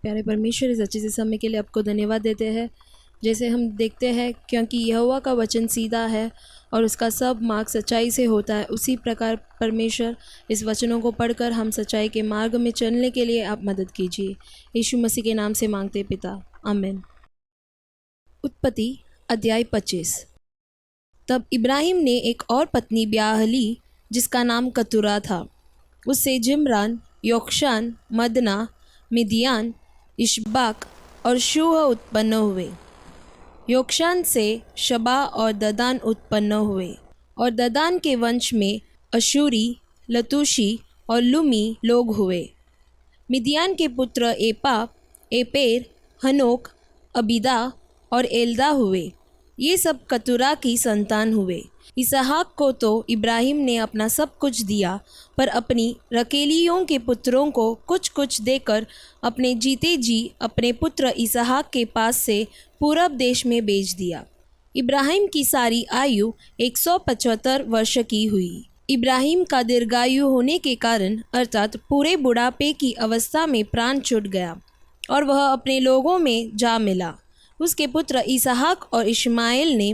प्यारे परमेश्वर, इस अच्छे से समय के लिए आपको धन्यवाद देते हैं। जैसे हम देखते हैं, क्योंकि यहोवा का वचन सीधा है और उसका सब मार्ग सच्चाई से होता है, उसी प्रकार परमेश्वर इस वचनों को पढ़कर हम सच्चाई के मार्ग में चलने के लिए आप मदद कीजिए। यीशु मसीह के नाम से मांगते पिता, आमीन। उत्पत्ति अध्याय 25। तब इब्राहिम ने एक और पत्नी ब्याह ली जिसका नाम कतूरा था। उससे जिम्रान, योक्षान, मदना, मिदियान, इशबाक और शूह उत्पन्न हुए। योक्षान से शबा और ददान उत्पन्न हुए और ददान के वंश में अशूरी, लतूशी और लुमी लोग हुए। मिदियान के पुत्र एपा, एपेर, हनोक, अबीदा और एल्दा हुए। ये सब कतूरा की संतान हुए। इसहाक को तो इब्राहिम ने अपना सब कुछ दिया, पर अपनी रकेलियों के पुत्रों को कुछ कुछ देकर अपने जीते जी अपने पुत्र इसहाक के पास से पूरब देश में भेज दिया। इब्राहिम की सारी आयु 175 वर्ष की हुई। इब्राहिम का दीर्घायु होने के कारण, अर्थात पूरे बुढ़ापे की अवस्था में प्राण छूट गया और वह अपने लोगों में जा मिला। उसके पुत्र इसहाक और इश्माएल ने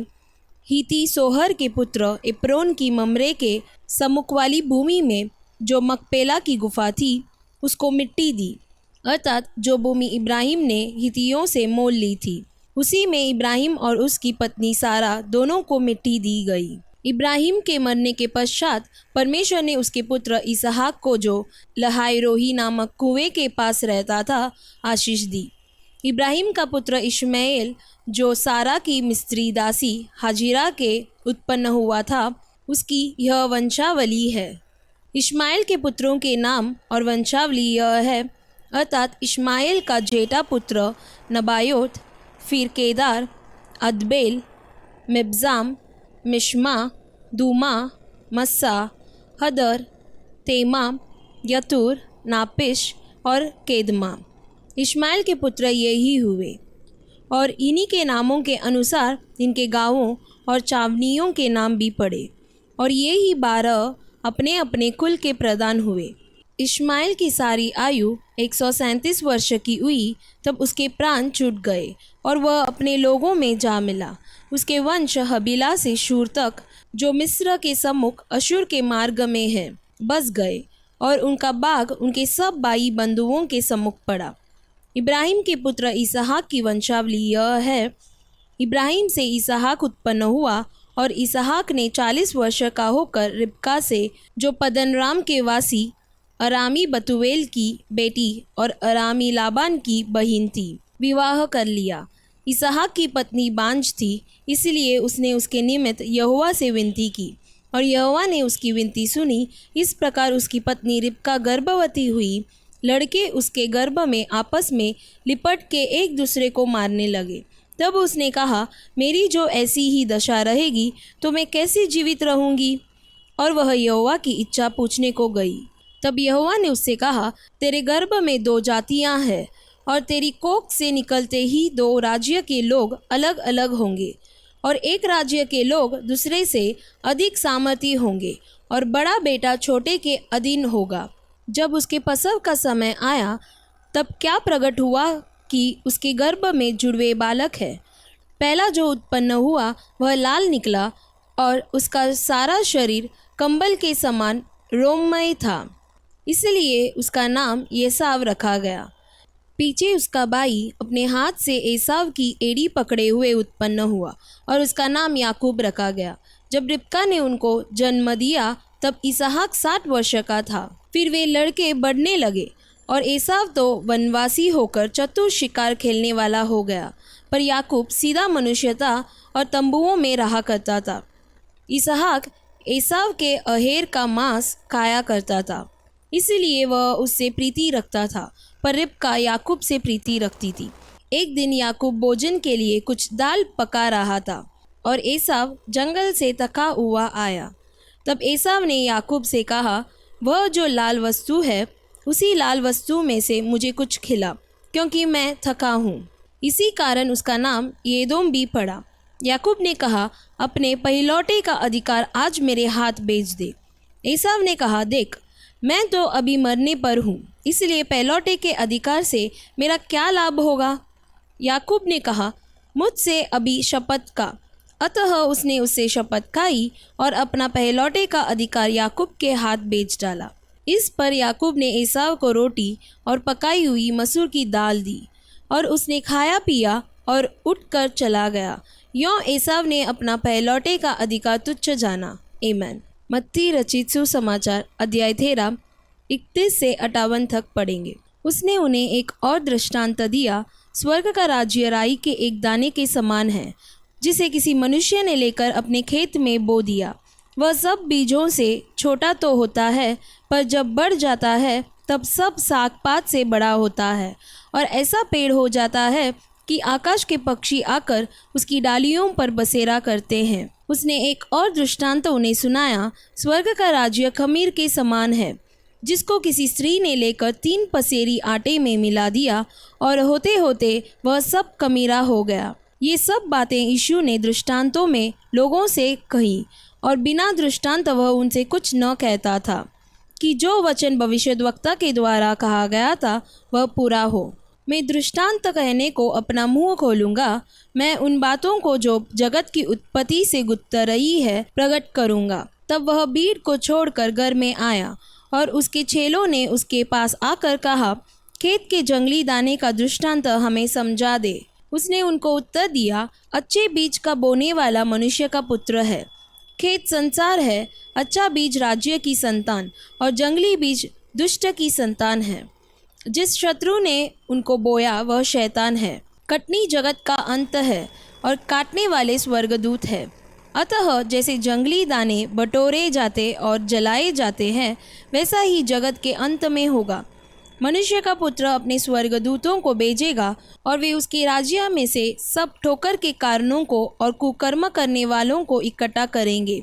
हिती सोहर के पुत्र एप्रोन की ममरे के सम्मुख वाली भूमि में, जो मकपेला की गुफा थी, उसको मिट्टी दी, अर्थात जो भूमि इब्राहिम ने हितियों से मोल ली थी, उसी में इब्राहिम और उसकी पत्नी सारा दोनों को मिट्टी दी गई। इब्राहिम के मरने के पश्चात परमेश्वर ने उसके पुत्र इसहाक को, जो लहाई-रोही नामक कुएं के पास रहता था, आशीष दी। इब्राहिम का पुत्र इश्माएल, जो सारा की मिस्री दासी हाजिरा के उत्पन्न हुआ था, उसकी यह वंशावली है। इश्माएल के पुत्रों के नाम और वंशावली यह है, अर्थात इश्माएल का जेठा पुत्र नबायोत, फिर केदार, अदबेल, मिब्जाम, मिश्मा, दूमा, मस्सा, हदर, तेमा, यतूर, नापिश और केदमा। इश्माएल के पुत्र ये ही हुए और इन्हीं के नामों के अनुसार इनके गांवों और चावनियों के नाम भी पड़े, और ये ही 12 अपने अपने कुल के प्रधान हुए। इश्माएल की सारी आयु 137 वर्ष की हुई तब उसके प्राण छूट गए और वह अपने लोगों में जा मिला। उसके वंश हबीला से शूर तक, जो मिस्र के सम्मुख अशूर के मार्ग में है, बस गए और उनका बाग उनके सब भाई बंधुओं के सम्मुख पड़ा। इब्राहिम के पुत्र इसहाक की वंशावली यह है। इब्राहिम से इसहाक उत्पन्न हुआ और इसहाक ने 40 वर्ष का होकर रिबका से, जो पद्दनराम के वासी अरामी बतूएल की बेटी और अरामी लाबान की बहन थी, विवाह कर लिया। इसहाक की पत्नी बांझ थी, इसलिए उसने उसके निमित्त यहोवा से विनती की और यहोवा ने उसकी विनती सुनी। इस प्रकार उसकी पत्नी रिबका गर्भवती हुई। लड़के उसके गर्भ में आपस में लिपट के एक दूसरे को मारने लगे। तब उसने कहा, मेरी जो ऐसी ही दशा रहेगी तो मैं कैसे जीवित रहूँगी? और वह यहोवा की इच्छा पूछने को गई। तब यहोवा ने उससे कहा, तेरे गर्भ में 2 जातियाँ हैं और तेरी कोख से निकलते ही 2 राज्य के लोग अलग अलग होंगे और एक राज्य के लोग दूसरे से अधिक सामर्थी होंगे और बड़ा बेटा छोटे के अधीन होगा। जब उसके प्रसव का समय आया तब क्या प्रकट हुआ कि उसके गर्भ में जुड़वे बालक है। पहला जो उत्पन्न हुआ वह लाल निकला और उसका सारा शरीर कंबल के समान रोममय था, इसलिए उसका नाम एसाव रखा गया। पीछे उसका भाई अपने हाथ से एसाव की एड़ी पकड़े हुए उत्पन्न हुआ और उसका नाम याकूब रखा गया। जब रिबका ने उनको जन्म दिया तब इसहाक 60 वर्ष का था। फिर वे लड़के बढ़ने लगे और एसाव तो वनवासी होकर चतुर शिकार खेलने वाला हो गया, पर याकूब सीधा मनुष्य था और तंबुओं में रहा करता था। इसहाक एसाव के अहेर का मांस खाया करता था, इसलिए वह उससे प्रीति रखता था, पर रिबका याकूब से प्रीति रखती थी। एक दिन याकूब भोजन के लिए कुछ दाल पका रहा था और एसाव जंगल से थका हुआ आया। तब एसाव ने याकूब से कहा, वह जो लाल वस्तु है उसी लाल वस्तु में से मुझे कुछ खिला, क्योंकि मैं थका हूँ। इसी कारण उसका नाम एदोम भी पड़ा। याकूब ने कहा, अपने पहिलौठे का अधिकार आज मेरे हाथ भेज दे। एसाव ने कहा, देख, मैं तो अभी मरने पर हूँ, इसलिए पहलौठे के अधिकार से मेरा क्या लाभ होगा? याकूब ने कहा, मुझसे अभी शपथ का। अतः उसने उससे शपथ खाई और अपना पहलौठे का अधिकार याकूब के हाथ बेच डाला। इस पर याकूब ने एसाव को रोटी और पकाई हुई मसूर की दाल दी और उसने खाया पिया और उठकर चला गया। यों एसाव ने अपना पहलौठे का अधिकार तुच्छ जाना। आमीन। मत्ती रचित सुसमाचार अध्याय 13 31 से 58 तक पढ़ेंगे। उसने उन्हें एक और दृष्टांत दिया, स्वर्ग का राज्य राई के एक दाने के समान है, जिसे किसी मनुष्य ने लेकर अपने खेत में बो दिया। वह सब बीजों से छोटा तो होता है, पर जब बढ़ जाता है तब सब साग पात से बड़ा होता है और ऐसा पेड़ हो जाता है कि आकाश के पक्षी आकर उसकी डालियों पर बसेरा करते हैं। उसने एक और दृष्टांत उन्हें सुनाया, स्वर्ग का राज्य खमीर के समान है, जिसको किसी स्त्री ने लेकर 3 पसेरी आटे में मिला दिया और होते होते वह सब खमीरा हो गया। ये सब बातें यीशु ने दृष्टांतों में लोगों से कही और बिना दृष्टांत वह उनसे कुछ न कहता था, कि जो वचन भविष्यद्वक्ता के द्वारा कहा गया था वह पूरा हो। मैं दृष्टांत कहने को अपना मुंह खोलूँगा, मैं उन बातों को जो जगत की उत्पत्ति से गुप्त रही है प्रकट करूँगा। तब वह भीड़ को छोड़कर घर में आया और उसके चेलों ने उसके पास आकर कहा, खेत के जंगली दाने का दृष्टांत हमें समझा दे। उसने उनको उत्तर दिया, अच्छे बीज का बोने वाला मनुष्य का पुत्र है। खेत संसार है, अच्छा बीज राज्य की संतान और जंगली बीज दुष्ट की संतान है। जिस शत्रु ने उनको बोया वह शैतान है। कटनी जगत का अंत है और काटने वाले स्वर्गदूत है। अतः जैसे जंगली दाने बटोरे जाते और जलाए जाते हैं, वैसा ही जगत के अंत में होगा। मनुष्य का पुत्र अपने स्वर्गदूतों को भेजेगा और वे उसके राज्य में से सब ठोकर के कारणों को और कुकर्म करने वालों को इकट्ठा करेंगे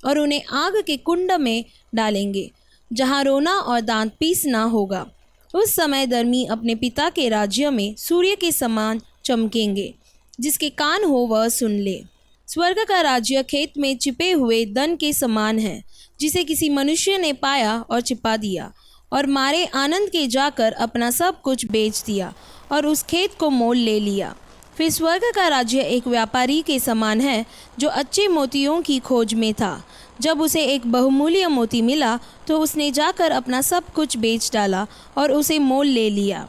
और उन्हें आग के कुंड में डालेंगे, जहाँ रोना और दांत पीसना होगा। उस समय धर्मी अपने पिता के राज्य में सूर्य के समान चमकेंगे। जिसके कान हो वह सुन ले। स्वर्ग का राज्य खेत में छिपे हुए धन के समान है, जिसे किसी मनुष्य ने पाया और छिपा दिया और मारे आनंद के जाकर अपना सब कुछ बेच दिया और उस खेत को मोल ले लिया। फिर स्वर्ग का राज्य एक व्यापारी के समान है, जो अच्छे मोतियों की खोज में था। जब उसे एक बहुमूल्य मोती मिला तो उसने जाकर अपना सब कुछ बेच डाला और उसे मोल ले लिया।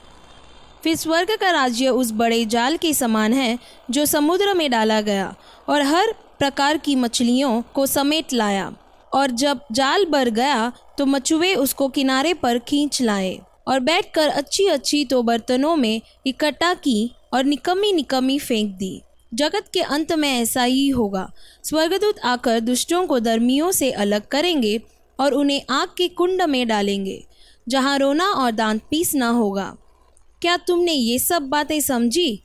फिर स्वर्ग का राज्य उस बड़े जाल के समान है, जो समुद्र में डाला गया और हर प्रकार की मछलियों को समेट लाया। और जब जाल भर गया तो मछुए उसको किनारे पर खींच लाए और बैठकर अच्छी अच्छी तो बर्तनों में इकट्ठा की और निकम्मी निकम्मी फेंक दी। जगत के अंत में ऐसा ही होगा। स्वर्गदूत आकर दुष्टों को धर्मियों से अलग करेंगे और उन्हें आग के कुंड में डालेंगे, जहाँ रोना और दांत पीसना होगा। क्या तुमने ये सब बातें समझी?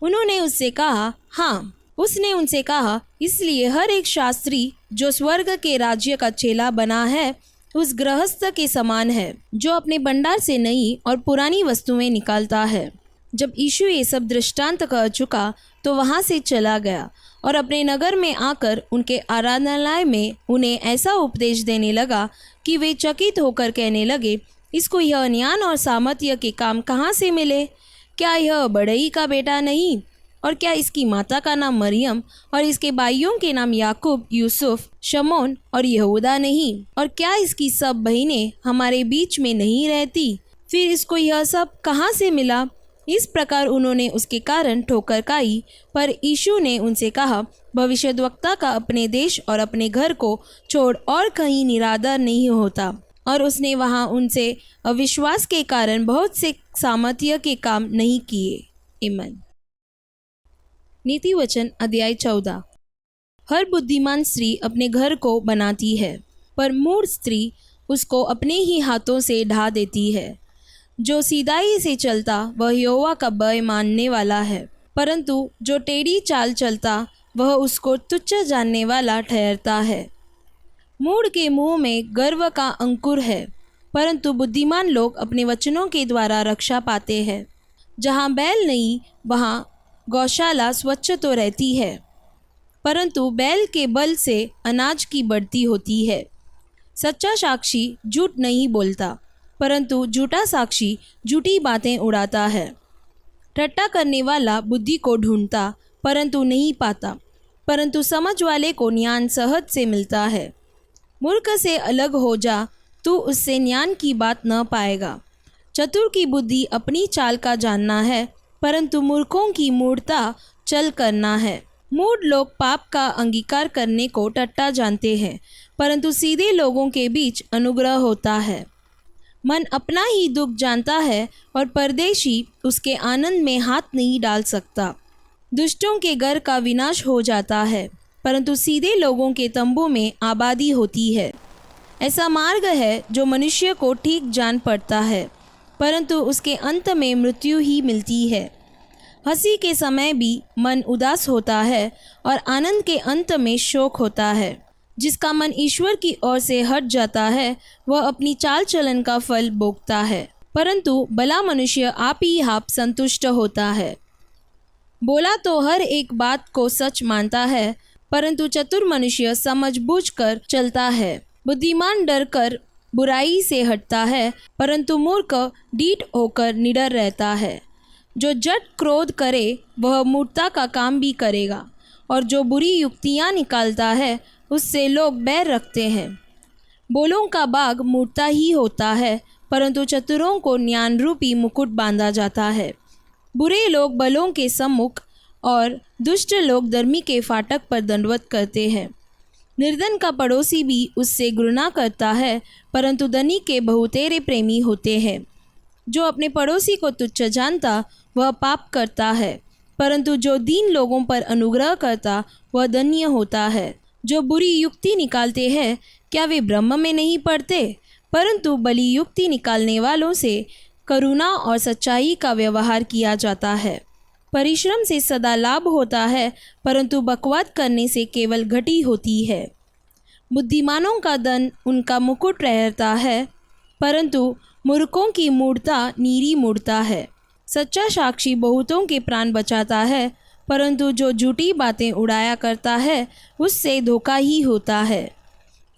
उन्होंने उससे कहा, हाँ। उसने उनसे कहा, इसलिए हर एक शास्त्री जो स्वर्ग के राज्य का चेला बना है उस गृहस्थ के समान है, जो अपने भंडार से नई और पुरानी वस्तुएं निकालता है। जब यीशु ये सब दृष्टांत कह चुका तो वहाँ से चला गया और अपने नगर में आकर उनके आराधनालय में उन्हें ऐसा उपदेश देने लगा कि वे चकित होकर कहने लगे, इसको यह ज्ञान और सामर्थ्य के काम कहाँ से मिले? क्या यह बढ़ई का बेटा नहीं? और क्या इसकी माता का नाम मरियम और इसके भाइयों के नाम याकूब, यूसुफ, शमौन और यहूदा नहीं? और क्या इसकी सब बहनें हमारे बीच में नहीं रहती? फिर इसको यह सब कहाँ से मिला? इस प्रकार उन्होंने उसके कारण ठोकर खाई। पर यीशु ने उनसे कहा, भविष्यद्वक्ता का अपने देश और अपने घर को छोड़ और कहीं निरादर नहीं होता। और उसने वहाँ उनसे अविश्वास के कारण बहुत से सामर्थ्य के काम नहीं किए। आमीन। नीति वचन अध्याय 14। हर बुद्धिमान स्त्री अपने घर को बनाती है, पर मूढ़ स्त्री उसको अपने ही हाथों से ढा देती है। जो सीधाई से चलता वह यहोवा का भय मानने वाला है, परंतु जो टेढ़ी चाल चलता वह उसको तुच्छ जानने वाला ठहरता है। मूढ़ के मुंह में गर्व का अंकुर है, परंतु बुद्धिमान लोग अपने वचनों के द्वारा रक्षा पाते हैं। जहाँ बैल नहीं वहाँ गौशाला स्वच्छ तो रहती है, परंतु बैल के बल से अनाज की बढ़ती होती है। सच्चा साक्षी झूठ नहीं बोलता, परंतु झूठा साक्षी झूठी बातें उड़ाता है। ठट्टा करने वाला बुद्धि को ढूंढता परंतु नहीं पाता, परंतु समझ वाले को ज्ञान सहज से मिलता है। मूर्ख से अलग हो जा, तू उससे ज्ञान की बात न पाएगा। चतुर की बुद्धि अपनी चाल का जानना है, परंतु मूर्खों की मूढ़ता चल करना है। मूढ़ लोग पाप का अंगीकार करने को टट्टा जानते हैं, परंतु सीधे लोगों के बीच अनुग्रह होता है। मन अपना ही दुख जानता है और परदेशी उसके आनंद में हाथ नहीं डाल सकता। दुष्टों के घर का विनाश हो जाता है, परंतु सीधे लोगों के तंबू में आबादी होती है। ऐसा मार्ग है जो मनुष्य को ठीक जान पड़ता है, परंतु उसके अंत में मृत्यु ही मिलती है। हंसी के समय भी मन उदास होता है और आनंद के अंत में शोक होता है। जिसका मन ईश्वर की ओर से हट जाता है वह अपनी चाल चलन का फल भोगता है, परंतु भला मनुष्य आप ही आप संतुष्ट होता है। बोला तो हर एक बात को सच मानता है, परंतु चतुर मनुष्य समझबूझ कर चलता है। बुद्धिमान डर कर बुराई से हटता है, परंतु मूर्ख डीठ होकर निडर रहता है। जो जट क्रोध करे वह मूर्खता का काम भी करेगा, और जो बुरी युक्तियाँ निकालता है उससे लोग बैर रखते हैं। बोलों का बाग मूर्खता ही होता है, परंतु चतुरों को ज्ञान रूपी मुकुट बांधा जाता है। बुरे लोग बलों के सम्मुख और दुष्ट लोग धर्मी के फाटक पर दंडवत करते हैं। निर्धन का पड़ोसी भी उससे घृणा करता है, परंतु धनी के बहुतेरे प्रेमी होते हैं। जो अपने पड़ोसी को तुच्छ जानता वह पाप करता है, परंतु जो दीन लोगों पर अनुग्रह करता वह धन्य होता है। जो बुरी युक्ति निकालते हैं क्या वे ब्रह्म में नहीं पड़ते? परंतु भली युक्ति निकालने वालों से करुणा और सच्चाई का व्यवहार किया जाता है। परिश्रम से सदा लाभ होता है, परंतु बकवाद करने से केवल घटी होती है। बुद्धिमानों का धन उनका मुकुट रहता है, परंतु मूर्खों की मूढ़ता नीरी मूढ़ता है। सच्चा साक्षी बहुतों के प्राण बचाता है, परंतु जो झूठी बातें उड़ाया करता है उससे धोखा ही होता है।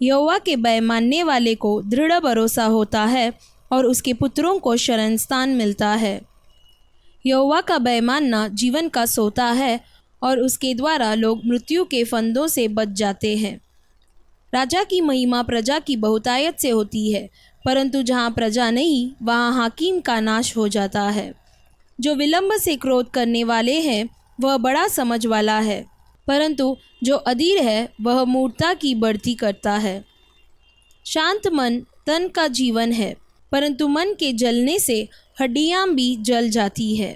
यहोवा के भय मानने वाले को दृढ़ भरोसा होता है और उसके पुत्रों को शरण स्थान मिलता है। यहोवा का भय मानना जीवन का सोता है और उसके द्वारा लोग मृत्यु के फंदों से बच जाते हैं। राजा की महिमा प्रजा की बहुतायत से होती है, परंतु जहाँ प्रजा नहीं वहाँ हाकिम का नाश हो जाता है। जो विलंब से क्रोध करने वाले हैं वह बड़ा समझ वाला है, परंतु जो अधीर है वह मूर्खता की बढ़ती करता है। शांत मन तन का जीवन है, परंतु मन के जलने से हड्डियाँ भी जल जाती है।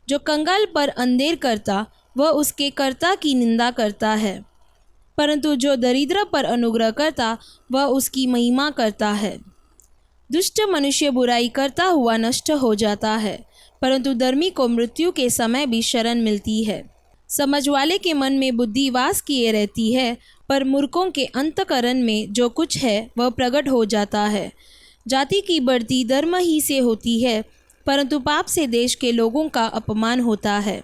जो कंगाल पर अंधेर करता वह उसके कर्ता की निंदा करता है, परंतु जो दरिद्र पर अनुग्रह करता वह उसकी महिमा करता है। दुष्ट मनुष्य बुराई करता हुआ नष्ट हो जाता है, परंतु धर्मी को मृत्यु के समय भी शरण मिलती है। समझ वाले के मन में बुद्धि वास किए रहती है, पर मूर्खों के अंतकरण में जो कुछ है वह प्रकट हो जाता है। जाति की बढ़ती धर्म ही से होती है, परंतु पाप से देश के लोगों का अपमान होता है।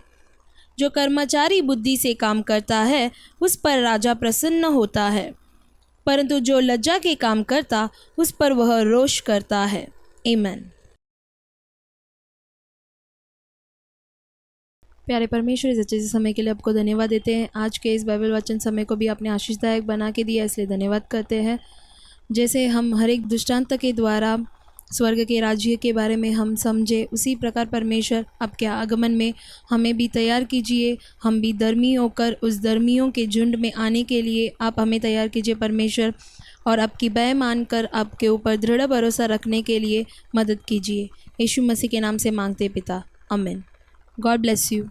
जो कर्मचारी बुद्धि से काम करता है उस पर राजा प्रसन्न होता है, परंतु जो लज्जा के काम करता उस पर वह रोष करता है। आमीन। प्यारे परमेश्वर, इस अच्छे से समय के लिए आपको धन्यवाद देते हैं। आज के इस बाइबल वचन समय को भी आपने आशीषदायक बना के दिया, इसलिए धन्यवाद करते हैं। जैसे हम हर एक दृष्टांत के द्वारा स्वर्ग के राज्य के बारे में हम समझे, उसी प्रकार परमेश्वर आपके आगमन में हमें भी तैयार कीजिए। हम भी धर्मी होकर उस धर्मियों के झुंड में आने के लिए आप हमें तैयार कीजिए परमेश्वर, और आपकी भय मानकर आपके ऊपर दृढ़ भरोसा रखने के लिए मदद कीजिए। यीशु मसीह के नाम से मांगते पिता, आमीन। God bless you.